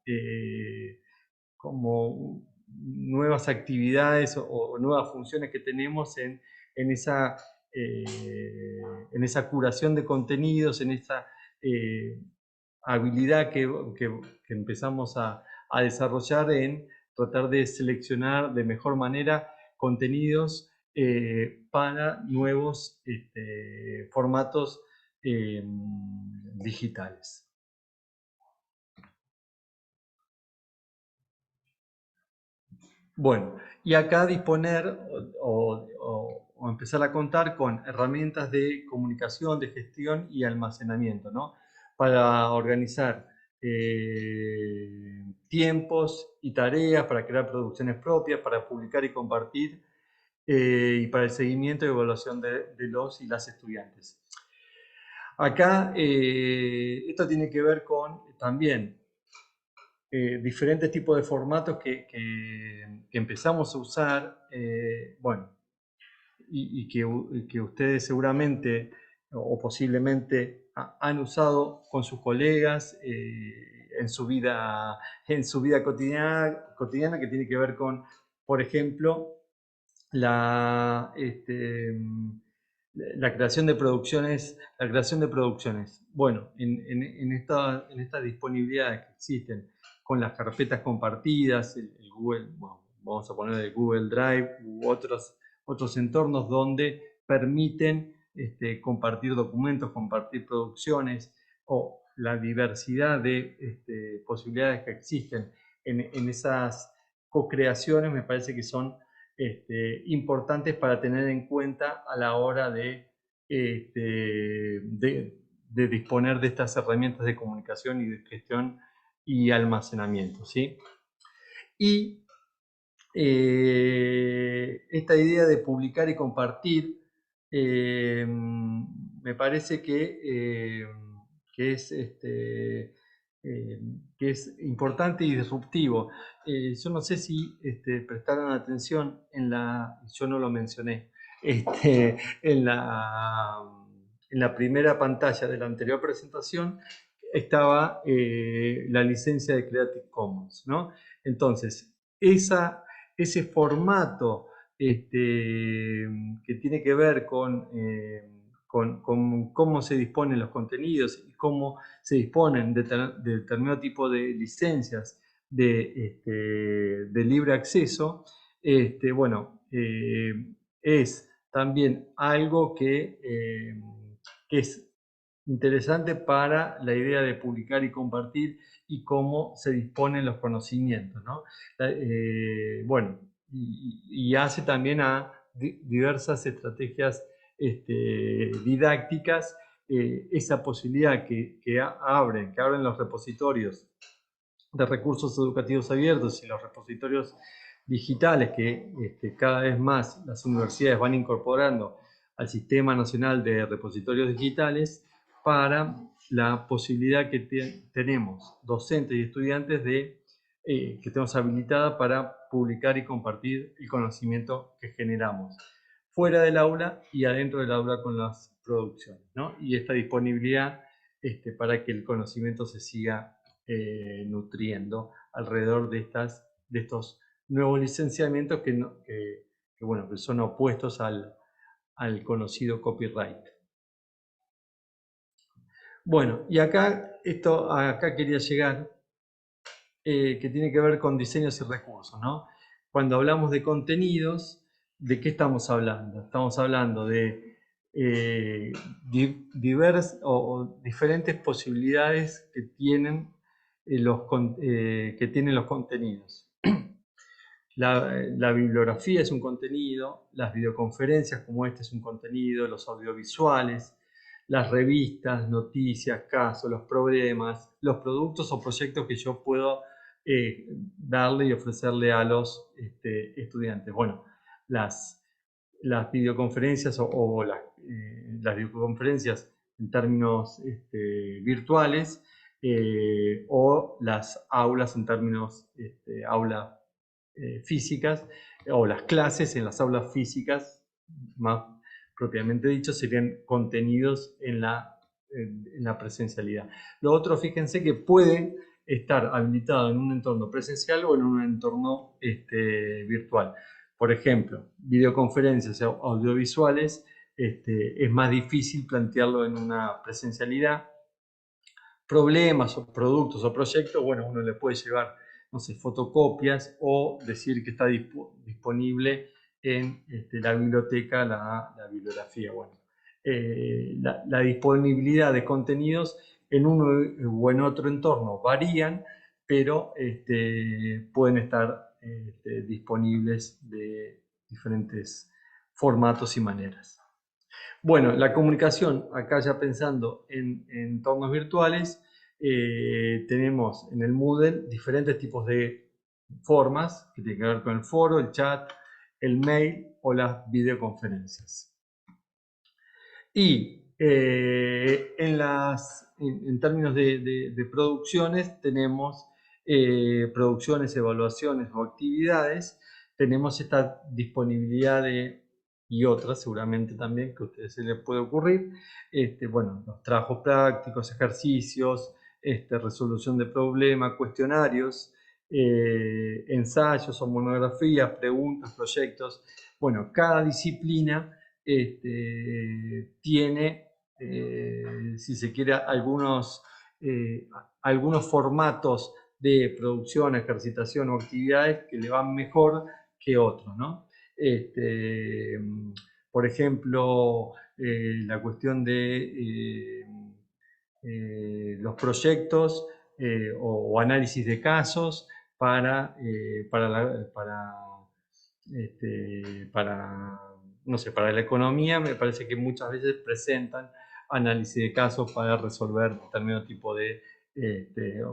nuevas actividades o nuevas funciones que tenemos en esa curación de contenidos, en esa habilidad que empezamos a desarrollar en tratar de seleccionar de mejor manera contenidos para nuevos formatos digitales. Bueno, y acá disponer o empezar a contar con herramientas de comunicación, de gestión y almacenamiento, ¿no? Para organizar tiempos y tareas, para crear producciones propias, para publicar y compartir, y para el seguimiento y evaluación de los y las estudiantes. Acá esto tiene que ver con también diferentes tipos de formatos que empezamos a usar, bueno, y que ustedes seguramente o posiblemente han usado con sus colegas en su vida cotidiana, que tiene que ver con por ejemplo, la creación de producciones. Bueno, en estas disponibilidades que existen con las carpetas compartidas, el Google, bueno, vamos a poner el Google Drive u otros entornos donde permiten compartir documentos, compartir producciones, o la diversidad de posibilidades que existen en esas co-creaciones, me parece que son importantes para tener en cuenta a la hora de disponer de estas herramientas de comunicación y de gestión y almacenamiento, ¿sí? Y esta idea de publicar y compartir me parece que es importante y disruptivo. Yo no sé si prestaron atención yo no lo mencioné, en la primera pantalla de la anterior presentación estaba la licencia de Creative Commons, ¿no? Entonces, ese formato que tiene que ver con cómo se disponen los contenidos y cómo se disponen de determinado tipo de licencias de libre acceso, bueno, es también algo que es interesante para la idea de publicar y compartir y cómo se disponen los conocimientos, ¿no? Bueno, y hace también a diversas estrategias didácticas esa posibilidad que abren los repositorios de recursos educativos abiertos y los repositorios digitales que cada vez más las universidades van incorporando al Sistema Nacional de Repositorios Digitales, para la posibilidad que tenemos docentes y estudiantes que tenemos habilitada para publicar y compartir el conocimiento que generamos fuera del aula y adentro del aula con las producciones, ¿no? Y esta disponibilidad para que el conocimiento se siga nutriendo alrededor de estos nuevos licenciamientos que son opuestos al conocido copyright. Bueno, y acá quería llegar, que tiene que ver con diseños y recursos, ¿no? Cuando hablamos de contenidos, ¿de qué estamos hablando? Estamos hablando de diferentes posibilidades que tienen los contenidos. La bibliografía es un contenido, las videoconferencias como esta es un contenido, los audiovisuales, las revistas, noticias, casos, los problemas, los productos o proyectos que yo puedo darle y ofrecerle a los estudiantes. Bueno, las videoconferencias o las videoconferencias en términos virtuales, o las aulas en términos aula físicas, o las clases en las aulas físicas, más propiamente dicho, serían contenidos en la presencialidad. Lo otro, fíjense que puede estar habilitado en un entorno presencial o en un entorno virtual. Por ejemplo, videoconferencias audiovisuales, es más difícil plantearlo en una presencialidad. Problemas o productos o proyectos, bueno, uno le puede llevar, no sé, fotocopias o decir que está disponible en la biblioteca, la bibliografía. Bueno, la disponibilidad de contenidos en uno o en otro entorno varían, pero pueden estar disponibles de diferentes formatos y maneras. Bueno, la comunicación, acá ya pensando en entornos virtuales, tenemos en el Moodle diferentes tipos de formas que tienen que ver con el foro, el chat, el mail o las videoconferencias. Y en términos de producciones, tenemos producciones, evaluaciones o actividades. Tenemos esta disponibilidad y otras seguramente también que a ustedes se les puede ocurrir. Bueno, los trabajos prácticos, ejercicios, resolución de problemas, cuestionarios, ensayos o monografías, preguntas, proyectos. Bueno, cada disciplina tiene, si se quiere, algunos formatos de producción, ejercitación o actividades que le van mejor que otros, ¿no? Por ejemplo, la cuestión de los proyectos o análisis de casos para no sé, para la economía, me parece que muchas veces presentan análisis de casos para resolver determinado tipo de,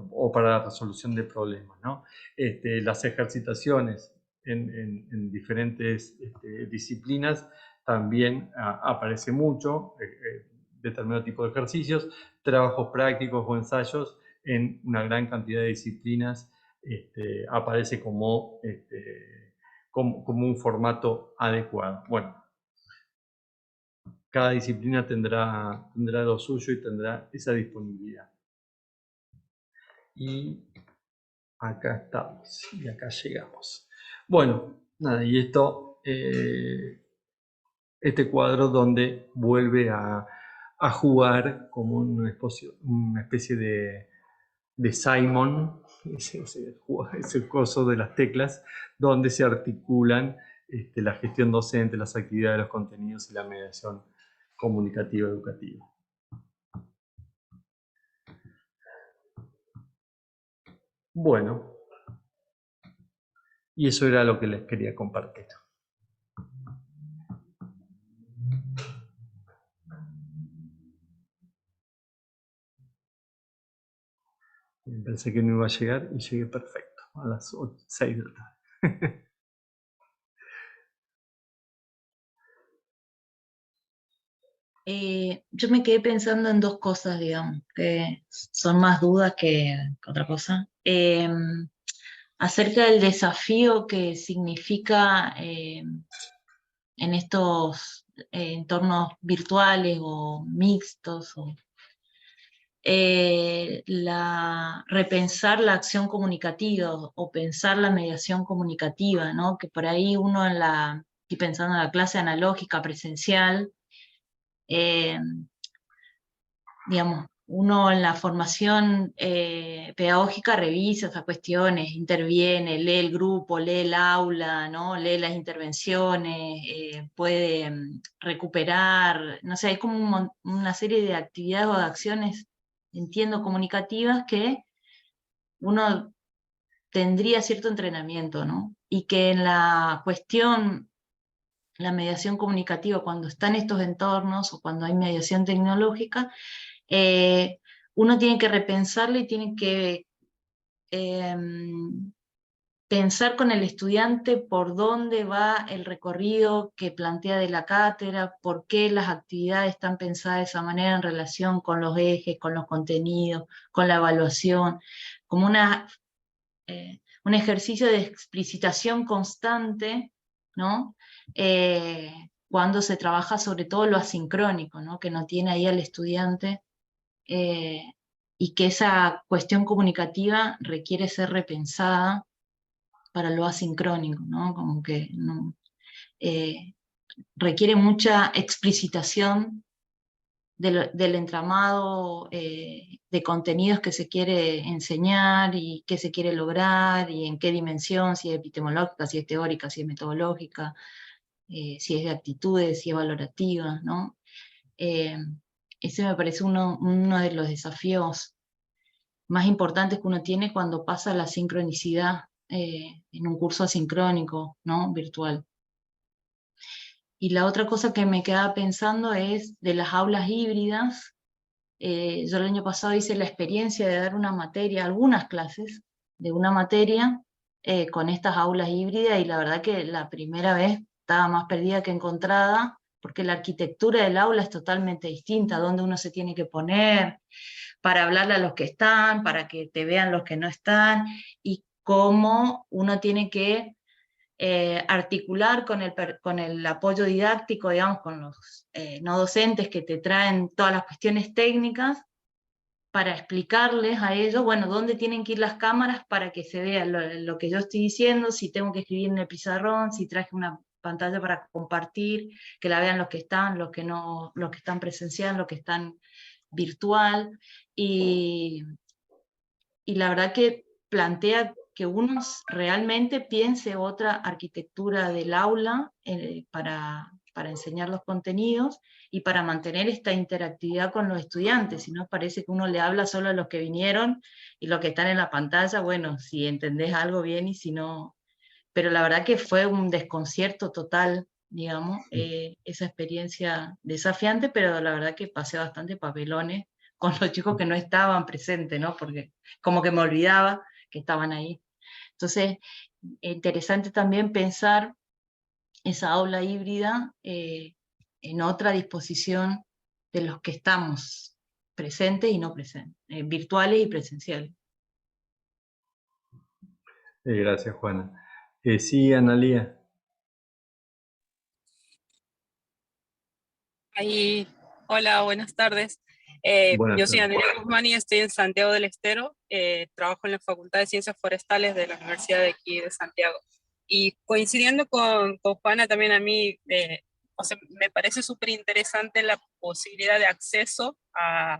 o para la resolución de problemas, ¿no? Las ejercitaciones en diferentes disciplinas también aparece mucho, determinado tipo de ejercicios, trabajos prácticos o ensayos en una gran cantidad de disciplinas aparece como un formato adecuado. Bueno, cada disciplina tendrá lo suyo y tendrá esa disponibilidad. Y acá estamos, y acá llegamos. Bueno, nada, y esto, este cuadro donde vuelve a jugar como una especie de Simon, ese coso de las teclas, donde se articulan la gestión docente, las actividades, los contenidos y la mediación comunicativa educativa. Bueno, y eso era lo que les quería compartir. Pensé que no iba a llegar y llegué perfecto, a las 6 de la tarde.
Yo me quedé pensando en dos cosas, digamos, que son más dudas que otra cosa. Acerca del desafío que significa en estos entornos virtuales o mixtos, repensar la acción comunicativa o pensar la mediación comunicativa, ¿no? Que por ahí uno y pensando en la clase analógica presencial, digamos, uno en la formación pedagógica revisa esas cuestiones, interviene, lee el grupo, lee el aula, ¿no? Lee las intervenciones, puede recuperar, no sé, es como una serie de actividades o de acciones, entiendo, comunicativas que uno tendría cierto entrenamiento, ¿no? Y que en la cuestión, la mediación comunicativa, cuando está en estos entornos o cuando hay mediación tecnológica, uno tiene que repensarlo y tiene que pensar con el estudiante por dónde va el recorrido que plantea de la cátedra, por qué las actividades están pensadas de esa manera en relación con los ejes, con los contenidos, con la evaluación, como un ejercicio de explicitación constante, ¿no? Cuando se trabaja sobre todo lo asincrónico, ¿no? Que no tiene ahí al estudiante, y que esa cuestión comunicativa requiere ser repensada para lo asincrónico, ¿no? Como que no, requiere mucha explicitación del entramado de contenidos que se quiere enseñar y qué se quiere lograr y en qué dimensión, si es epistemológica, si es teórica, si es metodológica, si es de actitudes, si es valorativa, ¿no? Ese me parece uno de los desafíos más importantes que uno tiene cuando pasa la sincronicidad en un curso asincrónico, ¿no? Virtual. Y la otra cosa que me quedaba pensando es de las aulas híbridas. Yo el año pasado hice la experiencia de dar una materia, algunas clases de una materia con estas aulas híbridas, y la verdad que la primera vez estaba más perdida que encontrada, porque la arquitectura del aula es totalmente distinta, dónde uno se tiene que poner para hablarle a los que están, para que te vean los que no están, y cómo uno tiene que articular con el apoyo didáctico, digamos, con los no docentes que te traen todas las cuestiones técnicas, para explicarles a ellos, bueno, dónde tienen que ir las cámaras para que se vea lo que yo estoy diciendo, si tengo que escribir en el pizarrón, si traje una pantalla para compartir, que la vean los que están, los que no, los que están presencial, los que están virtual, y la verdad que plantea que uno realmente piense otra arquitectura del aula para enseñar los contenidos y para mantener esta interactividad con los estudiantes, si no parece que uno le habla solo a los que vinieron y los que están en la pantalla, bueno, si entendés algo bien y si no, pero la verdad que fue un desconcierto total, digamos, esa experiencia desafiante, pero la verdad que pasé bastante papelones con los chicos que no estaban presentes, ¿no? Porque como que me olvidaba que estaban ahí. Entonces, interesante también pensar esa aula híbrida en otra disposición de los que estamos presentes y no presentes, virtuales y presenciales.
Gracias, Juana. Sí, Analía.
Ahí, hola, buenas tardes.
Buenas
Yo soy
tardes.
Andrea Guzmán y estoy en Santiago del Estero. Trabajo en la Facultad de Ciencias Forestales de la Universidad de aquí de Santiago. Y coincidiendo con Juana, también a mí o sea, me parece súper interesante la posibilidad de acceso a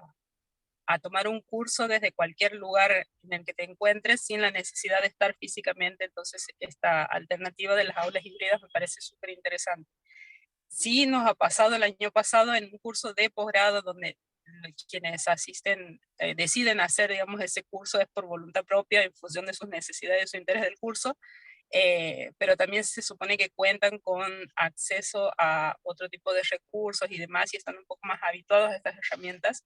tomar un curso desde cualquier lugar en el que te encuentres sin la necesidad de estar físicamente. Entonces, esta alternativa de las aulas híbridas me parece súper interesante. Sí, nos ha pasado el año pasado en un curso de posgrado donde quienes asisten deciden hacer, digamos, ese curso es por voluntad propia en función de sus necesidades y su interés del curso, pero también se supone que cuentan con acceso a otro tipo de recursos y demás y están un poco más habituados a estas herramientas.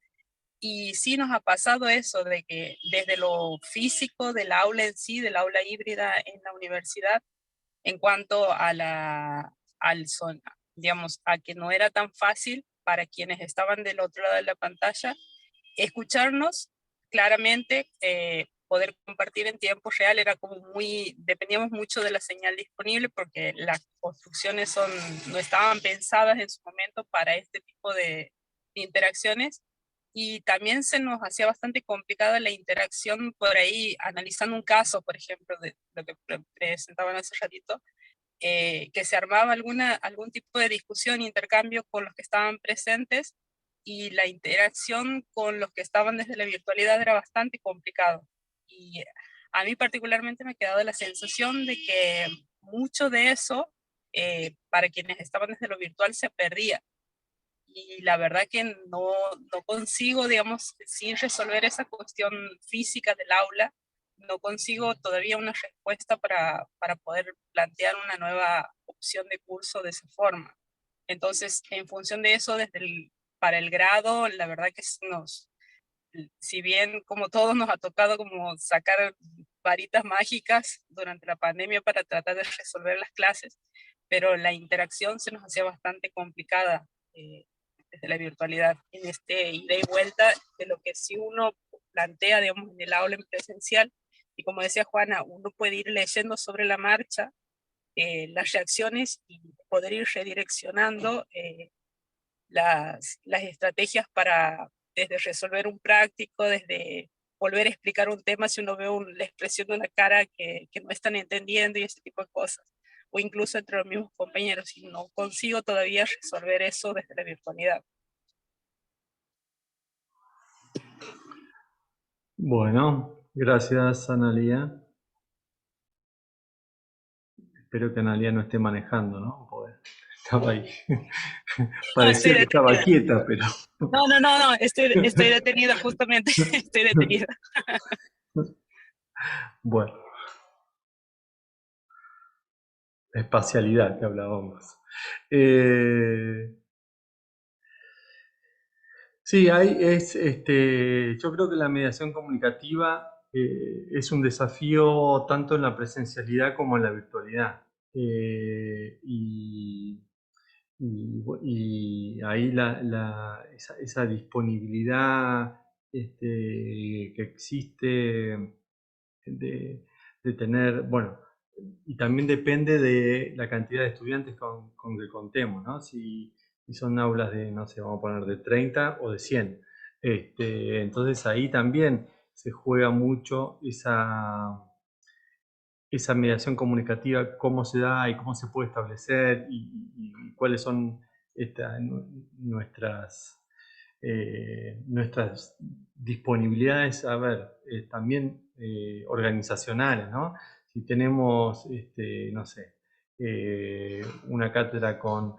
Y sí nos ha pasado eso de que desde lo físico del aula en sí, del aula híbrida en la universidad, en cuanto a al son, digamos, a que no era tan fácil para quienes estaban del otro lado de la pantalla escucharnos claramente, poder compartir en tiempo real era como dependíamos mucho de la señal disponible porque las construcciones no estaban pensadas en su momento para este tipo de interacciones. Y también se nos hacía bastante complicada la interacción por ahí, analizando un caso, por ejemplo, de lo que presentaban hace ratito, que se armaba algún tipo de discusión, intercambio con los que estaban presentes y la interacción con los que estaban desde la virtualidad era bastante complicado. Y a mí particularmente me ha quedado la sensación de que mucho de eso, para quienes estaban desde lo virtual, se perdía. Y la verdad que no consigo, digamos, sin resolver esa cuestión física del aula, no consigo todavía una respuesta para poder plantear una nueva opción de curso de esa forma. Entonces, en función de eso, para el grado, la verdad que si bien como todos nos ha tocado como sacar varitas mágicas durante la pandemia para tratar de resolver las clases, pero la interacción se nos hacía bastante complicada desde la virtualidad, en este ida y vuelta de lo que si uno plantea, digamos, en el aula en presencial, y como decía Juana, uno puede ir leyendo sobre la marcha las reacciones y poder ir redireccionando las estrategias para desde resolver un práctico, desde volver a explicar un tema si uno ve la expresión de una cara que no están entendiendo y ese tipo de cosas, o incluso entre los mismos compañeros, y no consigo todavía resolver eso desde la virtualidad.
Bueno, gracias, Analía. Espero que Analía no esté manejando, ¿no? Porque estaba ahí.
No, estoy
Parecía que estaba
detenida.
quieta, pero...
No, estoy detenida justamente, estoy detenida.
Bueno, espacialidad que hablábamos. Sí, yo creo que la mediación comunicativa es un desafío tanto en la presencialidad como en la virtualidad. Y ahí esa disponibilidad que existe de tener, bueno, y también depende de la cantidad de estudiantes con que contemos, ¿no? Si son aulas de, no sé, vamos a poner de 30 o de 100. Entonces ahí también se juega mucho esa mediación comunicativa, cómo se da y cómo se puede establecer y cuáles son nuestras disponibilidades, a ver, también organizacionales, ¿no? Si tenemos, no sé, una cátedra con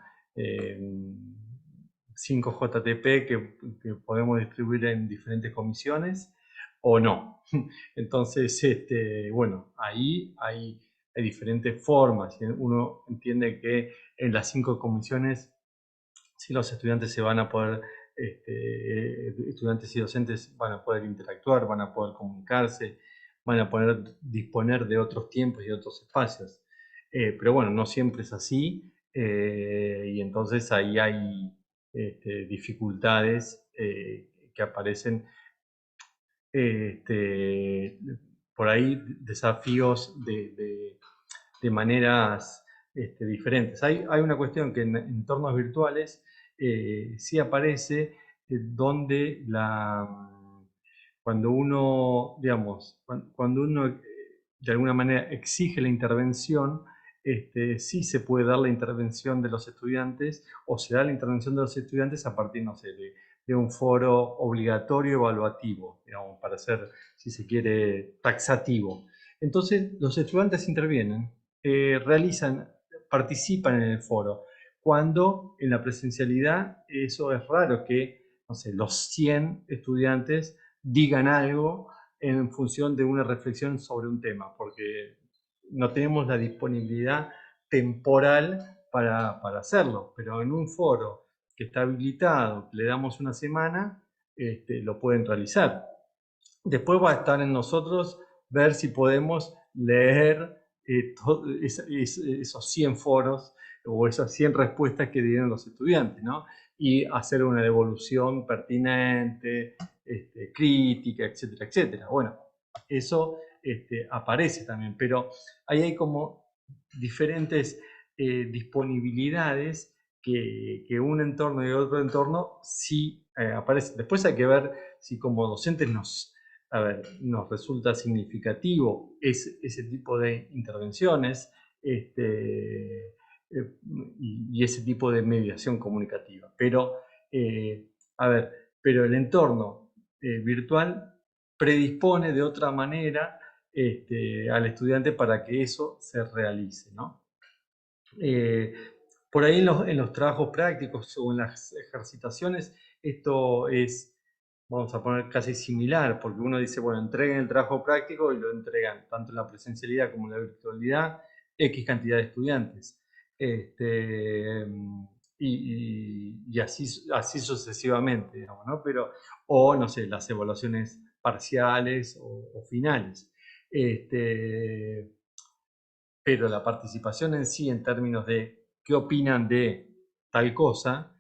5 JTP que podemos distribuir en diferentes comisiones o no. Entonces, bueno, ahí hay diferentes formas. Uno entiende que en las 5 comisiones, si los estudiantes se van a poder, estudiantes y docentes van a poder interactuar, van a poder comunicarse, van a poder disponer de otros tiempos y otros espacios. Pero bueno, no siempre es así, y entonces ahí hay dificultades que aparecen, por ahí desafíos de maneras diferentes. Hay una cuestión que en entornos virtuales sí aparece, donde cuando uno, digamos, cuando uno de alguna manera exige la intervención, sí se puede dar la intervención de los estudiantes, o se da la intervención de los estudiantes a partir, no sé, de un foro obligatorio evaluativo, digamos, para ser, si se quiere, taxativo. Entonces, los estudiantes intervienen, participan en el foro, cuando en la presencialidad eso es raro, que, no sé, los 100 estudiantes digan algo en función de una reflexión sobre un tema, porque no tenemos la disponibilidad temporal para hacerlo, pero en un foro que está habilitado, que le damos una semana, lo pueden realizar. Después va a estar en nosotros ver si podemos leer esos 100 foros o esas 100 respuestas que dieron los estudiantes, ¿no? Y hacer una devolución pertinente, crítica, etcétera, etcétera. Bueno, eso aparece también, pero ahí hay como diferentes disponibilidades que un entorno y otro entorno sí aparecen. Después hay que ver si como docentes nos resulta significativo ese tipo de intervenciones, y ese tipo de mediación comunicativa. Pero, pero el entorno virtual predispone de otra manera al estudiante para que eso se realice, ¿no? Por ahí en los trabajos prácticos o en las ejercitaciones, esto es, vamos a poner, casi similar, porque uno dice, bueno, entreguen el trabajo práctico y lo entregan tanto en la presencialidad como en la virtualidad, X cantidad de estudiantes. Y así sucesivamente, digamos, ¿no? Pero, o no sé, las evaluaciones parciales o finales. Pero la participación en sí, en términos de qué opinan de tal cosa,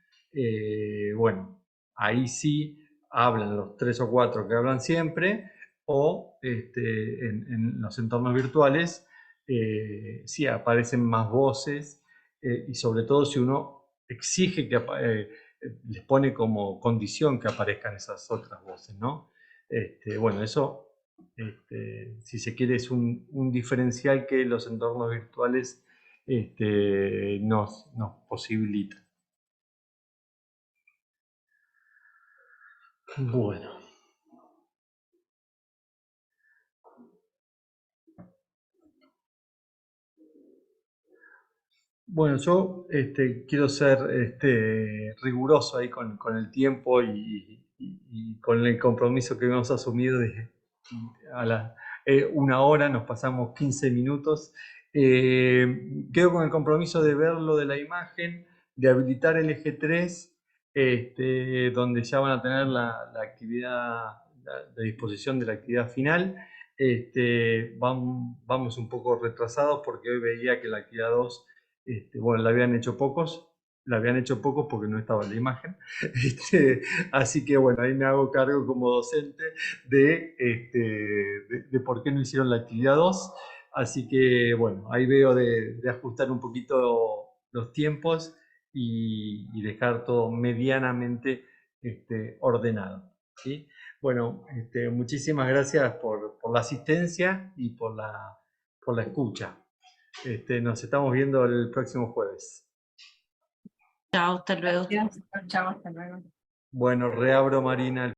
bueno, ahí sí hablan los 3 o 4 que hablan siempre, o en los entornos virtuales sí aparecen más voces, y sobre todo si uno exige que les pone como condición que aparezcan esas otras voces, ¿no? Bueno, eso, si se quiere, es un diferencial que los entornos virtuales nos posibilitan. Bueno. Bueno, yo quiero ser riguroso ahí con el tiempo y con el compromiso que hemos asumido de a la 1 hora, nos pasamos 15 minutos. Quedo con el compromiso de ver lo de la imagen, de habilitar el eje 3, donde ya van a tener la actividad, la disposición de la actividad final. Vamos un poco retrasados porque hoy veía que la actividad 2, bueno, la habían hecho pocos porque no estaba en la imagen. Así que bueno, ahí me hago cargo como docente de por qué no hicieron la actividad 2. Así que bueno, ahí veo de ajustar un poquito los tiempos y dejar todo medianamente ordenado. ¿sí? Bueno, muchísimas gracias por la asistencia y por la escucha. Nos estamos viendo el próximo jueves.
Chao, hasta luego.
Gracias. Chao, hasta luego.
Bueno, reabro, Marina.